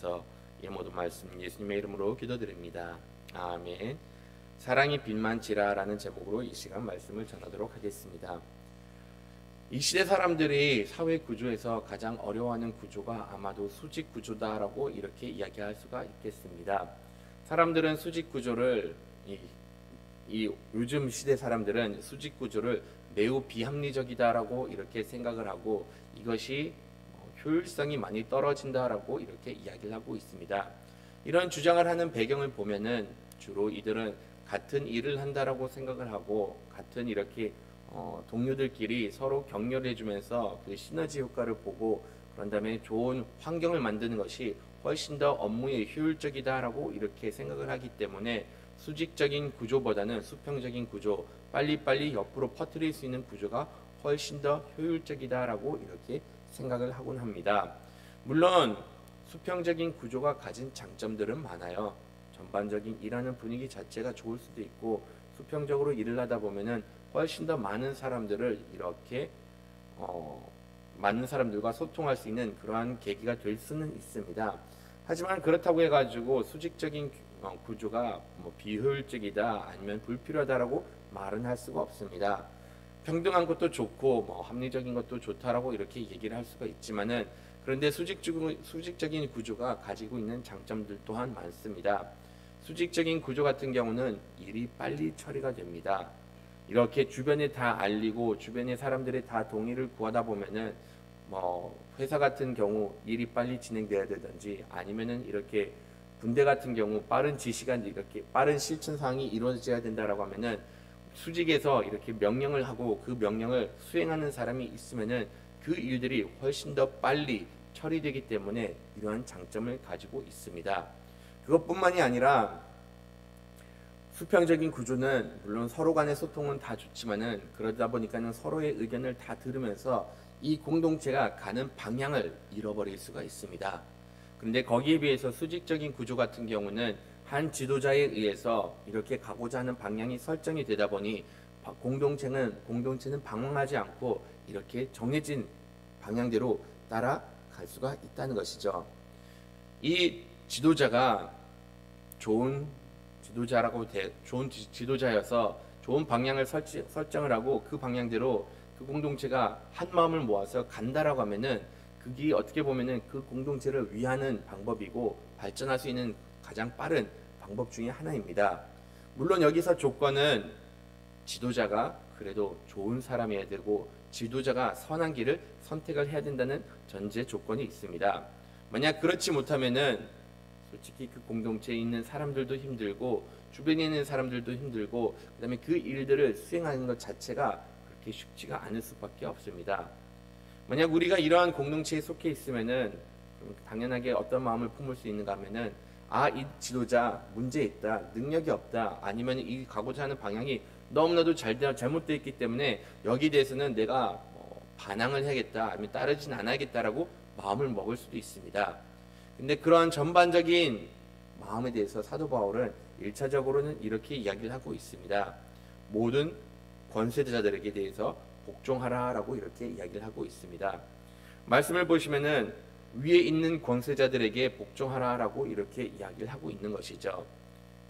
주옵소서. 이 모든 말씀 예수님의 이름으로 기도드립니다. 아멘. 사랑이 빛만지라 라는 제목으로 이 시간 말씀을 전하도록 하겠습니다. 이 시대 사람들이 사회 구조에서 가장 어려워하는 구조가 아마도 수직 구조다라고 이렇게 이야기할 수가 있겠습니다. 사람들은 수직 구조를 요즘 시대 사람들은 수직 구조를 매우 비합리적이다라고 이렇게 생각을 하고 이것이 효율성이 많이 떨어진다라고 이렇게 이야기를 하고 있습니다. 이런 주장을 하는 배경을 보면은 주로 이들은 같은 일을 한다라고 생각을 하고 같은 이렇게 동료들끼리 서로 격려를 해주면서 그 시너지 효과를 보고 그런 다음에 좋은 환경을 만드는 것이 훨씬 더 업무에 효율적이다라고 이렇게 생각을 하기 때문에 수직적인 구조보다는 수평적인 구조, 빨리빨리 옆으로 퍼뜨릴 수 있는 구조가 훨씬 더 효율적이다라고 이렇게 생각을 하곤 합니다. 물론 수평적인 구조가 가진 장점들은 많아요. 전반적인 일하는 분위기 자체가 좋을 수도 있고 수평적으로 일을 하다 보면은 훨씬 더 많은 사람들을 이렇게 많은 사람들과 소통할 수 있는 그러한 계기가 될 수는 있습니다. 하지만 그렇다고 해가지고 수직적인 구조가 비효율적이다 아니면 불필요하다라고 말은 할 수가 없습니다. 평등한 것도 좋고 합리적인 것도 좋다라고 이렇게 얘기를 할 수가 있지만은 그런데 수직적인 구조가 가지고 있는 장점들 또한 많습니다. 수직적인 구조 같은 경우는 일이 빨리 처리가 됩니다. 이렇게 주변에 다 알리고 주변의 사람들의 다 동의를 구하다 보면은 회사 같은 경우 일이 빨리 진행돼야 되든지 아니면은 이렇게 군대 같은 경우 빠른 지시가 이렇게 빠른 실천 사항이 이루어져야 된다라고 하면은 수직에서 이렇게 명령을 하고 그 명령을 수행하는 사람이 있으면은 그 일들이 훨씬 더 빨리 처리되기 때문에 이러한 장점을 가지고 있습니다. 그것뿐만이 아니라 수평적인 구조는 물론 서로 간의 소통은 다 좋지만은 그러다 보니까는 서로의 의견을 다 들으면서 이 공동체가 가는 방향을 잃어버릴 수가 있습니다. 그런데 거기에 비해서 수직적인 구조 같은 경우는 한 지도자에 의해서 이렇게 가고자 하는 방향이 설정이 되다 보니 공동체는 방황하지 않고 이렇게 정해진 방향대로 따라갈 수가 있다는 것이죠. 이 지도자가 좋은 지도자여서 좋은 방향을 설정을 하고 그 방향대로 그 공동체가 한 마음을 모아서 간다라고 하면은 그게 어떻게 보면은 그 공동체를 위하는 방법이고 발전할 수 있는 가장 빠른 방법 중에 하나입니다. 물론 여기서 조건은 지도자가 그래도 좋은 사람이어야 되고 지도자가 선한 길을 선택을 해야 된다는 전제 조건이 있습니다. 만약 그렇지 못하면은 솔직히 그 공동체에 있는 사람들도 힘들고 주변에 있는 사람들도 힘들고 그다음에 그 일들을 수행하는 것 자체가 그렇게 쉽지가 않을 수밖에 없습니다. 만약 우리가 이러한 공동체에 속해 있으면은 당연하게 어떤 마음을 품을 수 있는가 하면은 이 지도자 문제 있다, 능력이 없다, 아니면 이 가고자 하는 방향이 너무나도 잘못되어 있기 때문에 여기에 대해서는 내가 반항을 해야겠다, 아니면 따르진 않아야겠다라고 마음을 먹을 수도 있습니다. 근데 그러한 전반적인 마음에 대해서 사도 바울은 1차적으로는 이렇게 이야기를 하고 있습니다. 모든 권세자들에게 대해서 복종하라라고 이렇게 이야기를 하고 있습니다. 말씀을 보시면은 위에 있는 권세자들에게 복종하라라고 이렇게 이야기를 하고 있는 것이죠.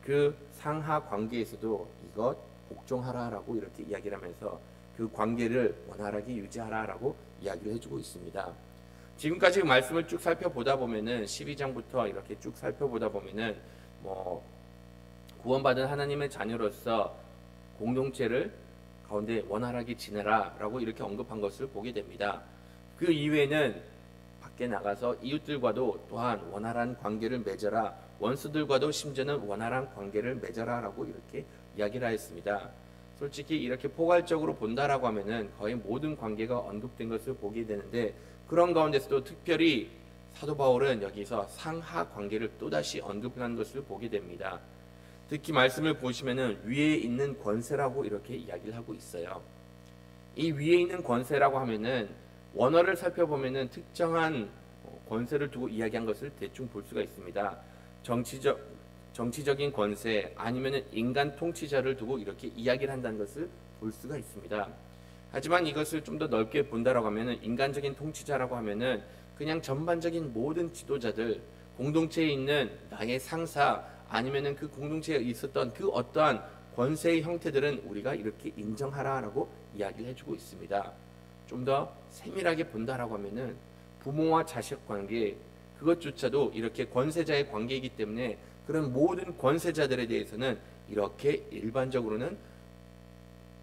그 상하 관계에서도 이것 복종하라라고 이렇게 이야기를 하면서 그 관계를 원활하게 유지하라라고 이야기를 해주고 있습니다. 지금까지 말씀을 쭉 살펴보다 보면은 12장부터 이렇게 쭉 살펴보다 보면은 구원받은 하나님의 자녀로서 공동체를 가운데 원활하게 지내라라고 이렇게 언급한 것을 보게 됩니다. 그 이외에는 밖에 나가서 이웃들과도 또한 원활한 관계를 맺어라, 원수들과도 심지어는 원활한 관계를 맺어라라고 이렇게 이야기를 하였습니다. 솔직히 이렇게 포괄적으로 본다라고 하면은 거의 모든 관계가 언급된 것을 보게 되는데 그런 가운데서도 특별히 사도 바울은 여기서 상하 관계를 또다시 언급한 것을 보게 됩니다. 특히 말씀을 보시면은 위에 있는 권세라고 이렇게 이야기를 하고 있어요. 이 위에 있는 권세라고 하면은 원어를 살펴보면은 특정한 권세를 두고 이야기한 것을 대충 볼 수가 있습니다. 정치적인 권세 아니면은 인간 통치자를 두고 이렇게 이야기를 한다는 것을 볼 수가 있습니다. 하지만 이것을 좀 더 넓게 본다라고 하면은 인간적인 통치자라고 하면은 그냥 전반적인 모든 지도자들 공동체에 있는 나의 상사 아니면은 그 공동체에 있었던 그 어떠한 권세의 형태들은 우리가 이렇게 인정하라라고 이야기를 해주고 있습니다. 좀 더 세밀하게 본다라고 하면은 부모와 자식 관계 그것조차도 이렇게 권세자의 관계이기 때문에 그런 모든 권세자들에 대해서는 이렇게 일반적으로는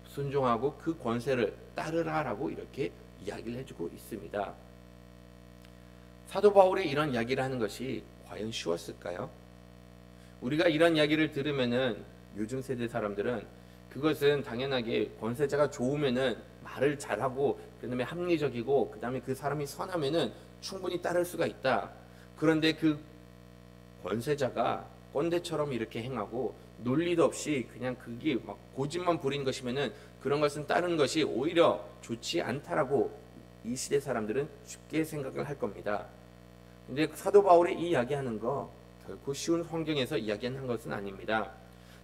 순종하고 그 권세를 따르라라고 이렇게 이야기를 해주고 있습니다. 사도 바울이 이런 이야기를 하는 것이 과연 쉬웠을까요? 우리가 이런 이야기를 들으면은 요즘 세대 사람들은 그것은 당연하게 권세자가 좋으면은 말을 잘하고 그다음에 합리적이고 그다음에 그 사람이 선하면은 충분히 따를 수가 있다. 그런데 그 권세자가 꼰대처럼 이렇게 행하고 논리도 없이 그냥 그게 막 고집만 부린 것이면은 그런 것은 따르는 것이 오히려 좋지 않다라고 이 시대 사람들은 쉽게 생각을 할 겁니다. 근데 사도 바울이 이 이야기하는 거 결코 쉬운 환경에서 이야기하는 것은 아닙니다.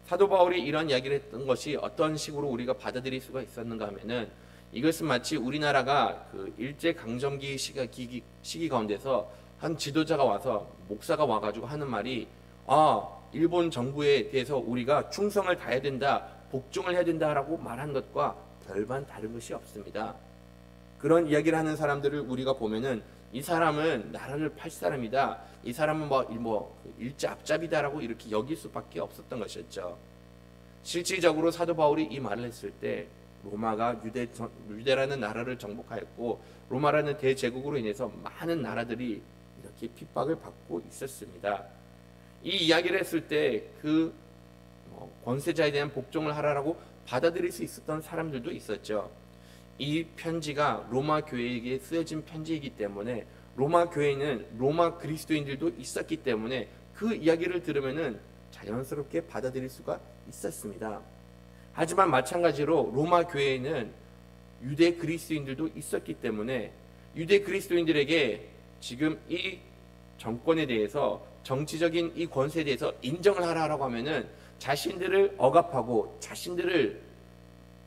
사도 바울이 이런 이야기를 했던 것이 어떤 식으로 우리가 받아들일 수가 있었는가 하면은 이것은 마치 우리나라가 그 일제 강점기 시기 가운데서 한 지도자가 와서 목사가 와가지고 하는 말이 일본 정부에 대해서 우리가 충성을 다해야 된다, 복종을 해야 된다라고 말한 것과 별반 다른 것이 없습니다. 그런 이야기를 하는 사람들을 우리가 보면은 이 사람은 나라를 팔 사람이다, 이 사람은 일제 앞잡이다라고 이렇게 여길 수밖에 없었던 것이었죠. 실질적으로 사도 바울이 이 말을 했을 때 로마가 유대라는 나라를 정복하였고 로마라는 대제국으로 인해서 많은 나라들이 이렇게 핍박을 받고 있었습니다. 이 이야기를 했을 때 그 권세자에 대한 복종을 하라라고 받아들일 수 있었던 사람들도 있었죠. 이 편지가 로마 교회에게 쓰여진 편지이기 때문에 로마 교회에는 로마 그리스도인들도 있었기 때문에 그 이야기를 들으면은 자연스럽게 받아들일 수가 있었습니다. 하지만 마찬가지로 로마 교회에는 유대 그리스도인들도 있었기 때문에 유대 그리스도인들에게 지금 이 정권에 대해서 정치적인 이 권세에 대해서 인정을 하라라고 하면은 자신들을 억압하고 자신들을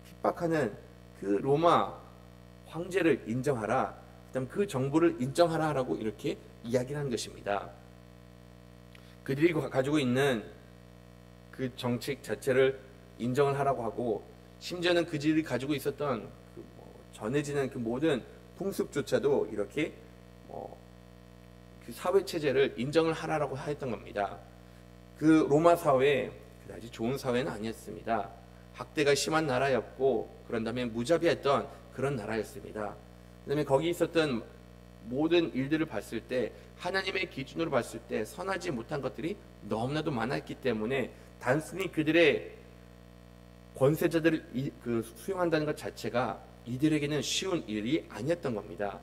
핍박하는 그 로마 황제를 인정하라, 그다음 그 정부를 인정하라라고 이렇게 이야기를 하는 것입니다. 그들이 가지고 있는 그 정책 자체를 인정을 하라고 하고 심지어는 그들이 가지고 있었던 전해지는 그 모든 풍습조차도 이렇게 그 사회 체제를 인정을 하라고 했던 겁니다. 그 로마 사회 그다지 좋은 사회는 아니었습니다. 학대가 심한 나라였고 그런 다음에 무자비했던 그런 나라였습니다. 그다음에 거기 있었던 모든 일들을 봤을 때 하나님의 기준으로 봤을 때 선하지 못한 것들이 너무나도 많았기 때문에 단순히 그들의 권세자들을 수용한다는 것 자체가 이들에게는 쉬운 일이 아니었던 겁니다.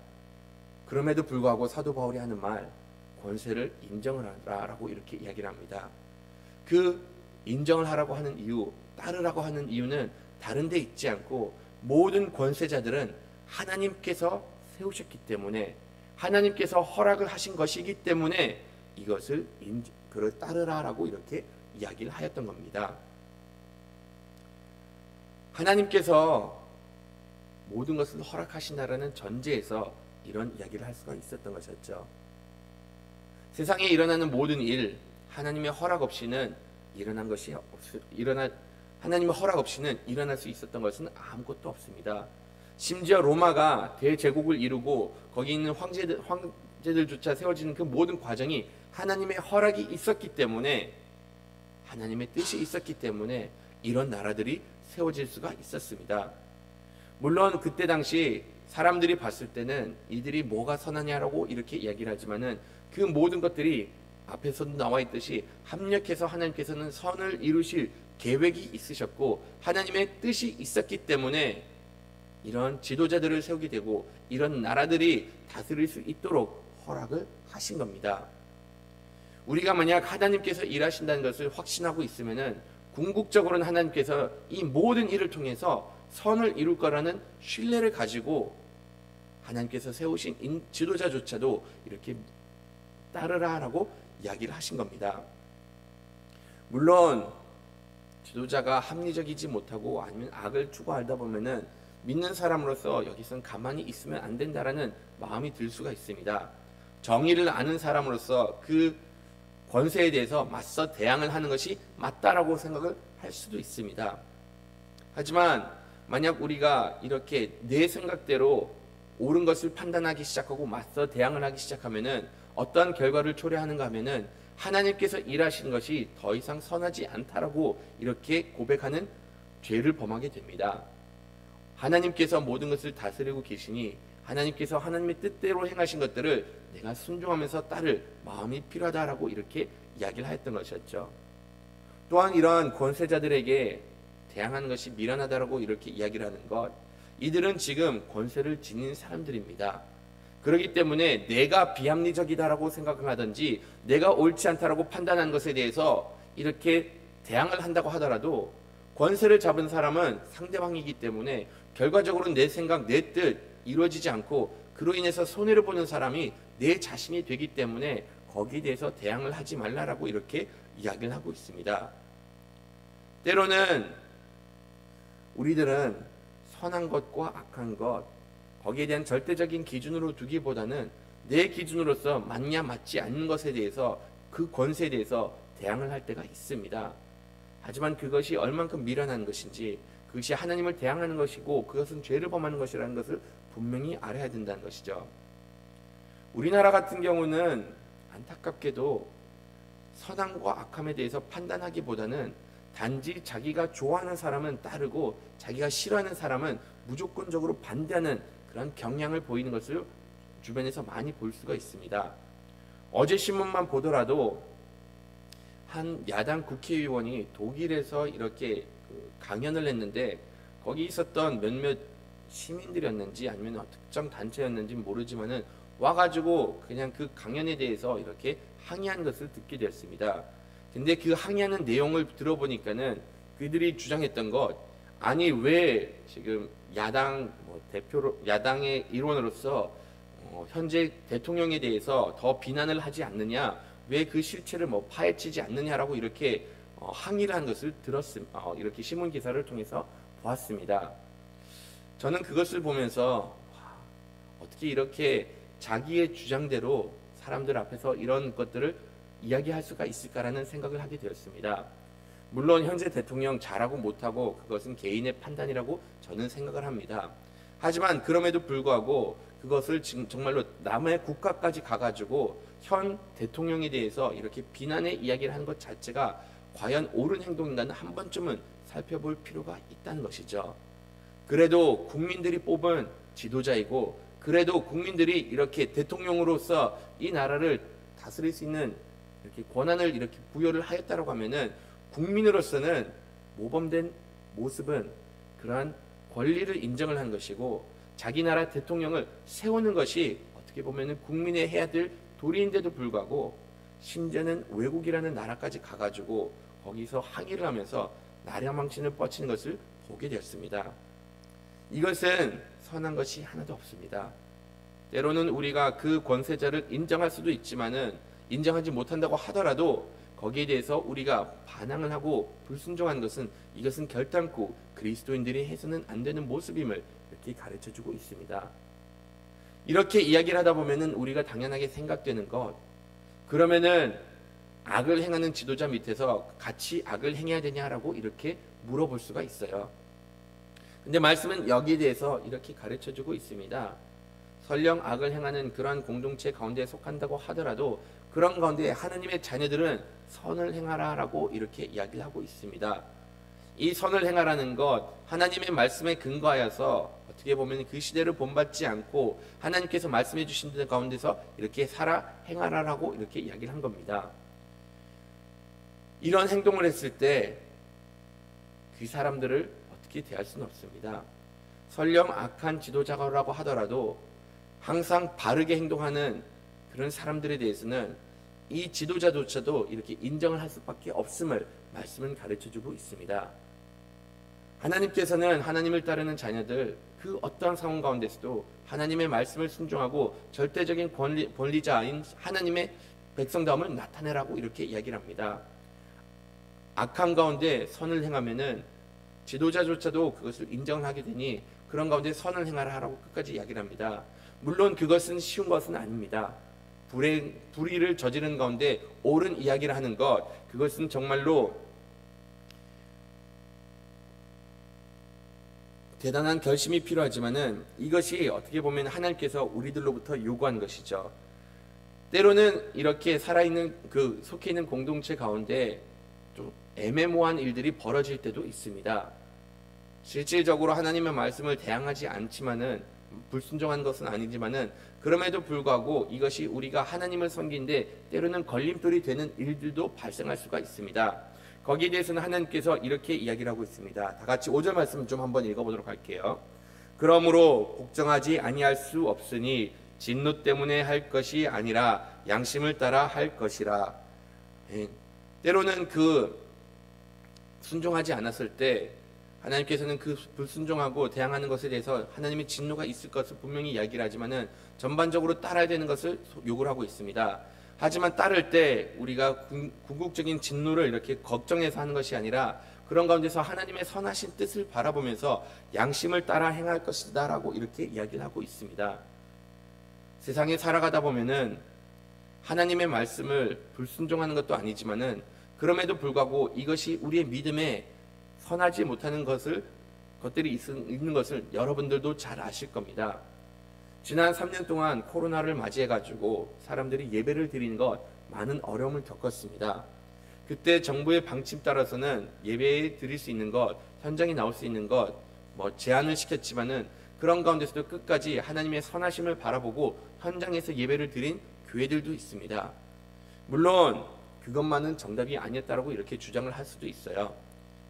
그럼에도 불구하고 사도 바울이 하는 말, 권세를 인정을 하라라고 이렇게 이야기를 합니다. 그 인정을 하라고 하는 이유, 따르라고 하는 이유는 다른 데 있지 않고 모든 권세자들은 하나님께서 세우셨기 때문에 하나님께서 허락을 하신 것이기 때문에 이것을 따르라라고 이렇게 이야기를 하였던 겁니다. 하나님께서 모든 것을 허락하신다라는 전제에서 이런 이야기를 할 수가 있었던 것이었죠. 세상에 일어나는 모든 일, 하나님의 허락 없이는 하나님의 허락 없이는 일어날 수 있었던 것은 아무것도 없습니다. 심지어 로마가 대제국을 이루고 거기 있는 황제들조차 세워지는 그 모든 과정이 하나님의 허락이 있었기 때문에 하나님의 뜻이 있었기 때문에 이런 나라들이 세워질 수가 있었습니다. 물론 그때 당시 사람들이 봤을 때는 이들이 뭐가 선하냐라고 이렇게 이야기를 하지만은 그 모든 것들이 앞에서도 나와 있듯이 합력해서 하나님께서는 선을 이루실 계획이 있으셨고 하나님의 뜻이 있었기 때문에 이런 지도자들을 세우게 되고 이런 나라들이 다스릴 수 있도록 허락을 하신 겁니다. 우리가 만약 하나님께서 일하신다는 것을 확신하고 있으면은 궁극적으로는 하나님께서 이 모든 일을 통해서 선을 이룰 거라는 신뢰를 가지고 하나님께서 세우신 지도자조차도 이렇게 따르라라고 이야기를 하신 겁니다. 물론 지도자가 합리적이지 못하고 아니면 악을 추구하다 보면은 믿는 사람으로서 여기선 가만히 있으면 안 된다라는 마음이 들 수가 있습니다. 정의를 아는 사람으로서 그 권세에 대해서 맞서 대항을 하는 것이 맞다라고 생각을 할 수도 있습니다. 하지만 만약 우리가 이렇게 내 생각대로 옳은 것을 판단하기 시작하고 맞서 대항을 하기 시작하면은 어떠한 결과를 초래하는가 하면은 하나님께서 일하시는 것이 더 이상 선하지 않다라고 이렇게 고백하는 죄를 범하게 됩니다. 하나님께서 모든 것을 다스리고 계시니 하나님께서 하나님의 뜻대로 행하신 것들을 내가 순종하면서 따를 마음이 필요하다라고 이렇게 이야기를 하였던 것이었죠. 또한 이러한 권세자들에게 대항하는 것이 미련하다라고 이렇게 이야기를 하는 것, 이들은 지금 권세를 지닌 사람들입니다. 그렇기 때문에 내가 비합리적이다라고 생각을 하든지 내가 옳지 않다라고 판단한 것에 대해서 이렇게 대항을 한다고 하더라도 권세를 잡은 사람은 상대방이기 때문에 결과적으로 내 생각, 내 뜻 이루어지지 않고 그로 인해서 손해를 보는 사람이 내 자신이 되기 때문에 거기에 대해서 대항을 하지 말라라고 이렇게 이야기를 하고 있습니다. 때로는 우리들은 선한 것과 악한 것, 거기에 대한 절대적인 기준으로 두기보다는 내 기준으로서 맞냐 맞지 않는 것에 대해서 그 권세에 대해서 대항을 할 때가 있습니다. 하지만 그것이 얼만큼 미련한 것인지, 그것이 하나님을 대항하는 것이고 그것은 죄를 범하는 것이라는 것을 분명히 알아야 된다는 것이죠. 우리나라 같은 경우는 안타깝게도 선함과 악함에 대해서 판단하기보다는 단지 자기가 좋아하는 사람은 따르고 자기가 싫어하는 사람은 무조건적으로 반대하는 그런 경향을 보이는 것을 주변에서 많이 볼 수가 있습니다. 어제 신문만 보더라도 한 야당 국회의원이 독일에서 이렇게 강연을 했는데 거기 있었던 몇몇 시민들이었는지 아니면 특정 단체였는지 모르지만은 와가지고 그냥 그 강연에 대해서 이렇게 항의한 것을 듣게 되었습니다. 근데 그 항의하는 내용을 들어보니까는 그들이 주장했던 것, 아니 왜 지금 야당 대표로 야당의 일원으로서 현재 대통령에 대해서 더 비난을 하지 않느냐, 왜 그 실체를 파헤치지 않느냐라고 이렇게 항의를 한 것을 이렇게 신문 기사를 통해서 보았습니다. 저는 그것을 보면서 어떻게 이렇게 자기의 주장대로 사람들 앞에서 이런 것들을 이야기할 수가 있을까라는 생각을 하게 되었습니다. 물론 현재 대통령 잘하고 못하고 그것은 개인의 판단이라고 저는 생각을 합니다. 하지만 그럼에도 불구하고 그것을 지금 정말로 남의 국가까지 가가지고 현 대통령에 대해서 이렇게 비난의 이야기를 하는 것 자체가 과연 옳은 행동인가는 한 번쯤은 살펴볼 필요가 있다는 것이죠. 그래도 국민들이 뽑은 지도자이고 그래도 국민들이 이렇게 대통령으로서 이 나라를 다스릴 수 있는 이렇게 권한을 이렇게 부여를 하였다라고 하면은 국민으로서는 모범된 모습은 그러한 권리를 인정을 한 것이고 자기 나라 대통령을 세우는 것이 어떻게 보면은 국민의 해야 될 도리인데도 불구하고 심지어는 외국이라는 나라까지 가가지고 거기서 항의를 하면서 나라 망신을 뻗치는 것을 보게 되었습니다. 이것은 선한 것이 하나도 없습니다. 때로는 우리가 그 권세자를 인정할 수도 있지만은 인정하지 못한다고 하더라도 거기에 대해서 우리가 반항을 하고 불순종하는 것은 이것은 결단코 그리스도인들이 해서는 안 되는 모습임을 이렇게 가르쳐주고 있습니다. 이렇게 이야기를 하다 보면은 우리가 당연하게 생각되는 것, 그러면은 악을 행하는 지도자 밑에서 같이 악을 행해야 되냐라고 이렇게 물어볼 수가 있어요. 근데 말씀은 여기에 대해서 이렇게 가르쳐주고 있습니다. 설령 악을 행하는 그러한 공동체 가운데 속한다고 하더라도 그런 가운데 하나님의 자녀들은 선을 행하라라고 이렇게 이야기를 하고 있습니다. 이 선을 행하라는 것, 하나님의 말씀에 근거하여서 어떻게 보면 그 시대를 본받지 않고 하나님께서 말씀해 주신 데 가운데서 이렇게 살아 행하라라고 이렇게 이야기를 한 겁니다. 이런 행동을 했을 때 그 사람들을 어떻게 대할 수는 없습니다. 설령 악한 지도자라고 하더라도 항상 바르게 행동하는 그런 사람들에 대해서는 이 지도자조차도 이렇게 인정을 할 수밖에 없음을 말씀은 가르쳐주고 있습니다. 하나님께서는 하나님을 따르는 자녀들 그 어떠한 상황 가운데서도 하나님의 말씀을 순종하고 절대적인 권리자인 하나님의 백성다움을 나타내라고 이렇게 이야기를 합니다. 악한 가운데 선을 행하면은 지도자조차도 그것을 인정을 하게 되니 그런 가운데 선을 행하라 하라고 끝까지 이야기를 합니다. 물론 그것은 쉬운 것은 아닙니다. 불의를 저지른 가운데 옳은 이야기를 하는 것, 그것은 정말로 대단한 결심이 필요하지만은 이것이 어떻게 보면 하나님께서 우리들로부터 요구한 것이죠. 때로는 이렇게 살아있는 속해 있는 공동체 가운데 좀 애매모호한 일들이 벌어질 때도 있습니다. 실질적으로 하나님의 말씀을 대항하지 않지만은 불순종한 것은 아니지만은 그럼에도 불구하고 이것이 우리가 하나님을 섬기는데 때로는 걸림돌이 되는 일들도 발생할 수가 있습니다. 거기에 대해서는 하나님께서 이렇게 이야기를 하고 있습니다. 다 같이 5절 말씀 좀 한번 읽어보도록 할게요. 그러므로 복종하지 아니할 수 없으니 진노 때문에 할 것이 아니라 양심을 따라 할 것이라. 때로는 순종하지 않았을 때 하나님께서는 불순종하고 대항하는 것에 대해서 하나님의 진노가 있을 것을 분명히 이야기를 하지만은 전반적으로 따라야 되는 것을 요구를 하고 있습니다. 하지만 따를 때 우리가 궁극적인 진노를 이렇게 걱정해서 하는 것이 아니라 그런 가운데서 하나님의 선하신 뜻을 바라보면서 양심을 따라 행할 것이다 라고 이렇게 이야기를 하고 있습니다. 세상에 살아가다 보면은 하나님의 말씀을 불순종하는 것도 아니지만은 그럼에도 불구하고 이것이 우리의 믿음에 선하지 못하는 것들이 있는 것을 여러분들도 잘 아실 겁니다. 지난 3년 동안 코로나를 맞이해가지고 사람들이 예배를 드리는 것 많은 어려움을 겪었습니다. 그때 정부의 방침 따라서는 예배에 드릴 수 있는 것, 현장에 나올 수 있는 것, 제한을 시켰지만은 그런 가운데서도 끝까지 하나님의 선하심을 바라보고 현장에서 예배를 드린 교회들도 있습니다. 물론 그것만은 정답이 아니었다라고 이렇게 주장을 할 수도 있어요.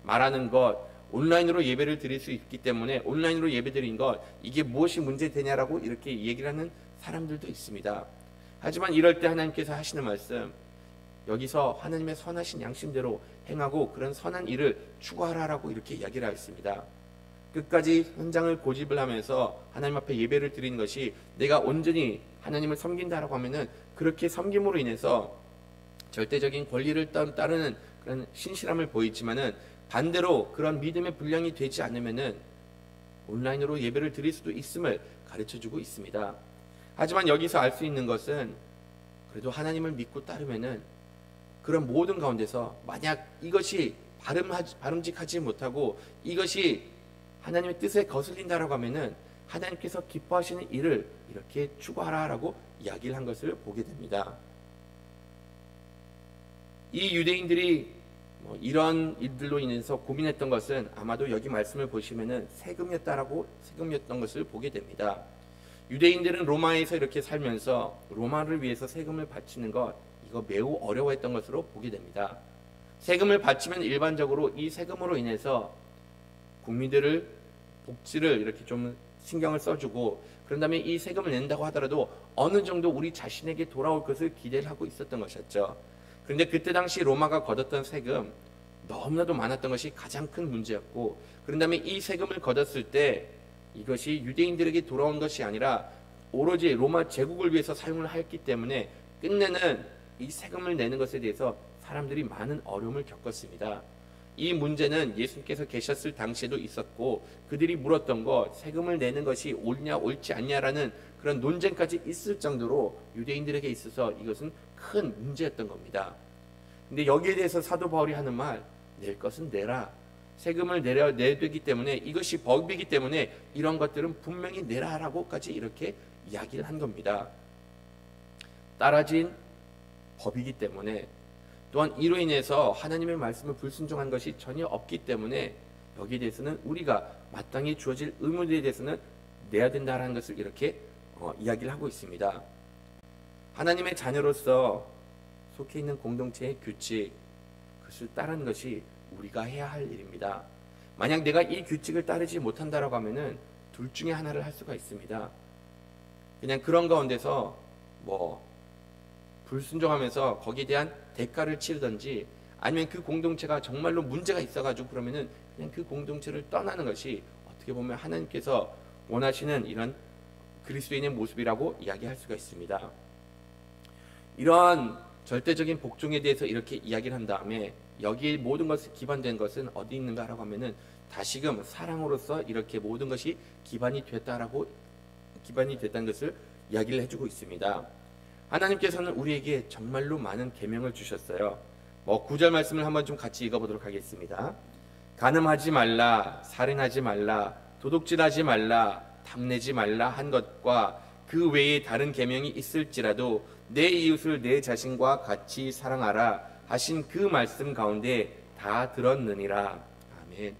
말하는 것, 온라인으로 예배를 드릴 수 있기 때문에 온라인으로 예배 드린 것, 이게 무엇이 문제되냐라고 이렇게 얘기를 하는 사람들도 있습니다. 하지만 이럴 때 하나님께서 하시는 말씀, 여기서 하나님의 선하신 양심대로 행하고 그런 선한 일을 추구하라라고 이렇게 이야기를 하겠습니다. 끝까지 현장을 고집을 하면서 하나님 앞에 예배를 드리는 것이 내가 온전히 하나님을 섬긴다라고 하면은 그렇게 섬김으로 인해서 절대적인 권리를 따르는 그런 신실함을 보이지만은 반대로 그런 믿음의 분량이 되지 않으면은 온라인으로 예배를 드릴 수도 있음을 가르쳐주고 있습니다. 하지만 여기서 알 수 있는 것은 그래도 하나님을 믿고 따르면은 그런 모든 가운데서 만약 이것이 바름직하지 못하고 이것이 하나님의 뜻에 거슬린다라고 하면은 하나님께서 기뻐하시는 일을 이렇게 추구하라라고 이야기를 한 것을 보게 됩니다. 이 유대인들이 이런 일들로 인해서 고민했던 것은 아마도 여기 말씀을 보시면은 세금이었던 것을 보게 됩니다. 유대인들은 로마에서 이렇게 살면서 로마를 위해서 세금을 바치는 것, 이거 매우 어려워했던 것으로 보게 됩니다. 세금을 바치면 일반적으로 이 세금으로 인해서 국민들을 복지를 이렇게 좀 신경을 써주고 그런 다음에 이 세금을 낸다고 하더라도 어느 정도 우리 자신에게 돌아올 것을 기대를 하고 있었던 것이었죠. 그런데 그때 당시 로마가 걷었던 세금 너무나도 많았던 것이 가장 큰 문제였고 그런 다음에 이 세금을 걷었을 때 이것이 유대인들에게 돌아온 것이 아니라 오로지 로마 제국을 위해서 사용을 했기 때문에 끝내는 이 세금을 내는 것에 대해서 사람들이 많은 어려움을 겪었습니다. 이 문제는 예수님께서 계셨을 당시에도 있었고 그들이 물었던 것, 세금을 내는 것이 옳냐 옳지 않냐라는 그런 논쟁까지 있을 정도로 유대인들에게 있어서 이것은 큰 문제였던 겁니다. 근데 여기에 대해서 사도 바울이 하는 말, 낼 것은 내라. 세금을 내야 되기 때문에 이것이 법이기 때문에 이런 것들은 분명히 내라라고까지 이렇게 이야기를 한 겁니다. 따라진 법이기 때문에 또한 이로 인해서 하나님의 말씀을 불순종한 것이 전혀 없기 때문에 여기에 대해서는 우리가 마땅히 주어질 의무에 대해서는 내야 된다는 것을 이렇게 이야기를 하고 있습니다. 하나님의 자녀로서 속해 있는 공동체의 규칙, 그것을 따르는 것이 우리가 해야 할 일입니다. 만약 내가 이 규칙을 따르지 못한다라고 하면은 둘 중에 하나를 할 수가 있습니다. 그냥 그런 가운데서 불순종하면서 거기에 대한 대가를 치르든지 아니면 그 공동체가 정말로 문제가 있어가지고 그러면은 그냥 그 공동체를 떠나는 것이 어떻게 보면 하나님께서 원하시는 이런 그리스도인의 모습이라고 이야기할 수가 있습니다. 이러한 절대적인 복종에 대해서 이렇게 이야기를 한 다음에 여기에 모든 것이 기반된 것은 어디 있는가라고 하면은 다시금 사랑으로서 이렇게 모든 것이 기반이 됐다는 것을 이야기를 해주고 있습니다. 하나님께서는 우리에게 정말로 많은 계명을 주셨어요. 9절 말씀을 한번 좀 같이 읽어보도록 하겠습니다. 간음하지 말라, 살인하지 말라, 도둑질하지 말라, 탐내지 말라 한 것과 그 외에 다른 계명이 있을지라도 내 이웃을 내 자신과 같이 사랑하라 하신 그 말씀 가운데 다 들었느니라. 아멘.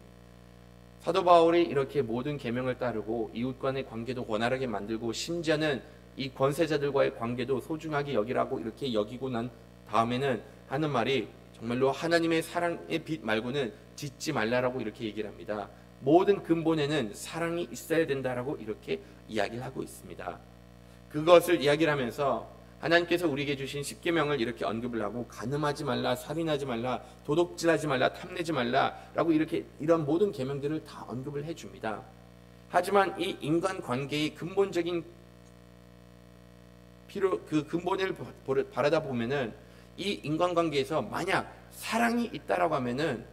사도 바울이 이렇게 모든 계명을 따르고 이웃 간의 관계도 원활하게 만들고 심지어는 이 권세자들과의 관계도 소중하게 여기라고 이렇게 여기고 난 다음에는 하는 말이 정말로 하나님의 사랑의 빛 말고는 짓지 말라라고 이렇게 얘기를 합니다. 모든 근본에는 사랑이 있어야 된다라고 이렇게 이야기를 하고 있습니다. 그것을 이야기를 하면서 하나님께서 우리에게 주신 10계명을 이렇게 언급을 하고 간음하지 말라, 살인하지 말라, 도둑질하지 말라, 탐내지 말라라고 이렇게 이런 모든 계명들을 다 언급을 해줍니다. 하지만 이 인간 관계의 근본적인 그 근본을 바라다 보면은 이 인간관계에서 만약 사랑이 있다라고 하면은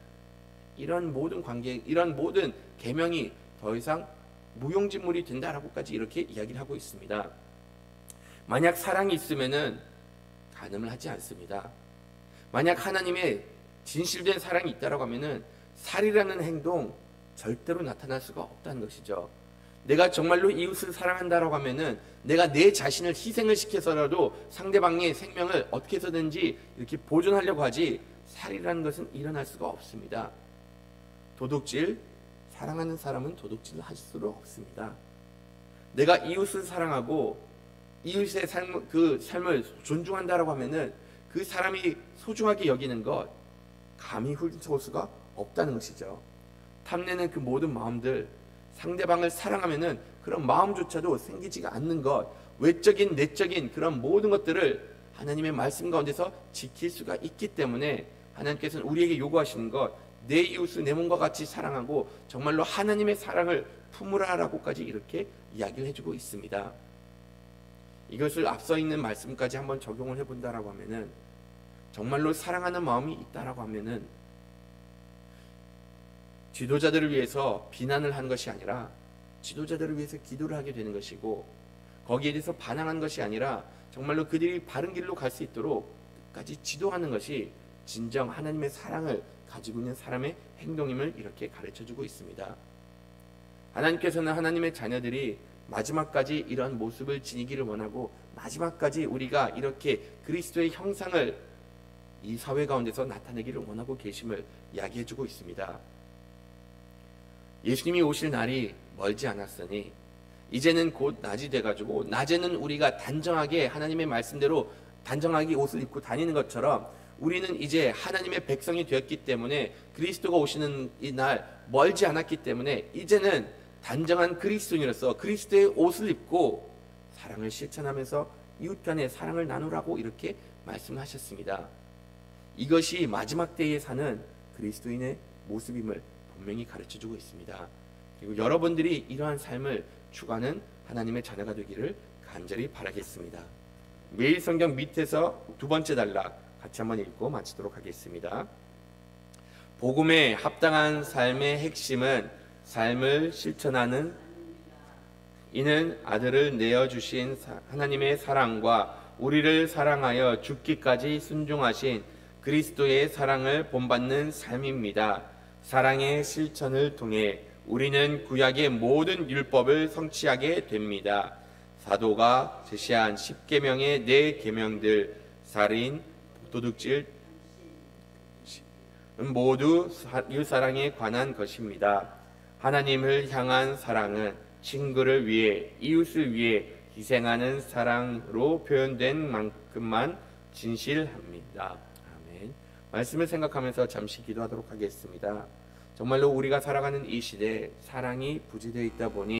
이런 모든 관계, 이런 모든 계명이 더 이상 무용지물이 된다라고까지 이렇게 이야기를 하고 있습니다. 만약 사랑이 있으면은 간음을 하지 않습니다. 만약 하나님의 진실된 사랑이 있다라고 하면은 살이라는 행동 절대로 나타날 수가 없다는 것이죠. 내가 정말로 이웃을 사랑한다라고 하면은 내가 내 자신을 희생을 시켜서라도 상대방의 생명을 어떻게 해서든지 이렇게 보존하려고 하지 살이라는 것은 일어날 수가 없습니다. 도둑질, 사랑하는 사람은 도둑질을 할 수가 없습니다. 내가 이웃을 사랑하고 이웃의 삶을 존중한다라고 하면은 그 사람이 소중하게 여기는 것 감히 훌륭할 수가 없다는 것이죠. 탐내는 그 모든 마음들, 상대방을 사랑하면은 그런 마음조차도 생기지가 않는 것, 외적인 내적인 그런 모든 것들을 하나님의 말씀 가운데서 지킬 수가 있기 때문에 하나님께서는 우리에게 요구하시는 것, 내 이웃을 내 몸과 같이 사랑하고 정말로 하나님의 사랑을 품으라라고까지 이렇게 이야기를 해주고 있습니다. 이것을 앞서 있는 말씀까지 한번 적용을 해본다라고 하면은 정말로 사랑하는 마음이 있다라고 하면은 지도자들을 위해서 비난을 한 것이 아니라 지도자들을 위해서 기도를 하게 되는 것이고, 거기에 대해서 반항한 것이 아니라 정말로 그들이 바른 길로 갈 수 있도록 끝까지 지도하는 것이 진정 하나님의 사랑을 가지고 있는 사람의 행동임을 이렇게 가르쳐주고 있습니다. 하나님께서는 하나님의 자녀들이 마지막까지 이러한 모습을 지니기를 원하고 마지막까지 우리가 이렇게 그리스도의 형상을 이 사회 가운데서 나타내기를 원하고 계심을 이야기해주고 있습니다. 예수님이 오실 날이 멀지 않았으니 이제는 곧 낮이 돼가지고 낮에는 우리가 단정하게 하나님의 말씀대로 단정하게 옷을 입고 다니는 것처럼 우리는 이제 하나님의 백성이 되었기 때문에 그리스도가 오시는 이 날 멀지 않았기 때문에 이제는 단정한 그리스도인으로서 그리스도의 옷을 입고 사랑을 실천하면서 이웃 간의 사랑을 나누라고 이렇게 말씀하셨습니다. 이것이 마지막 때에 사는 그리스도인의 모습임을 분명히 가르쳐주고 있습니다. 그리고 여러분들이 이러한 삶을 추구하는 하나님의 자녀가 되기를 간절히 바라겠습니다. 매일 성경 밑에서 두 번째 단락 같이 한번 읽고 마치도록 하겠습니다. 복음에 합당한 삶의 핵심은 삶을 실천하는 이는 아들을 내어주신 하나님의 사랑과 우리를 사랑하여 죽기까지 순종하신 그리스도의 사랑을 본받는 삶입니다. 사랑의 실천을 통해 우리는 구약의 모든 율법을 성취하게 됩니다. 사도가 제시한 10계명의 4계명들, 살인, 도둑질 모두 이웃사랑에 관한 것입니다. 하나님을 향한 사랑은 친구를 위해, 이웃을 위해 희생하는 사랑으로 표현된 만큼만 진실합니다. 아멘. 말씀을 생각하면서 잠시 기도하도록 하겠습니다. 정말로 우리가 살아가는 이 시대에 사랑이 부재되어 있다 보니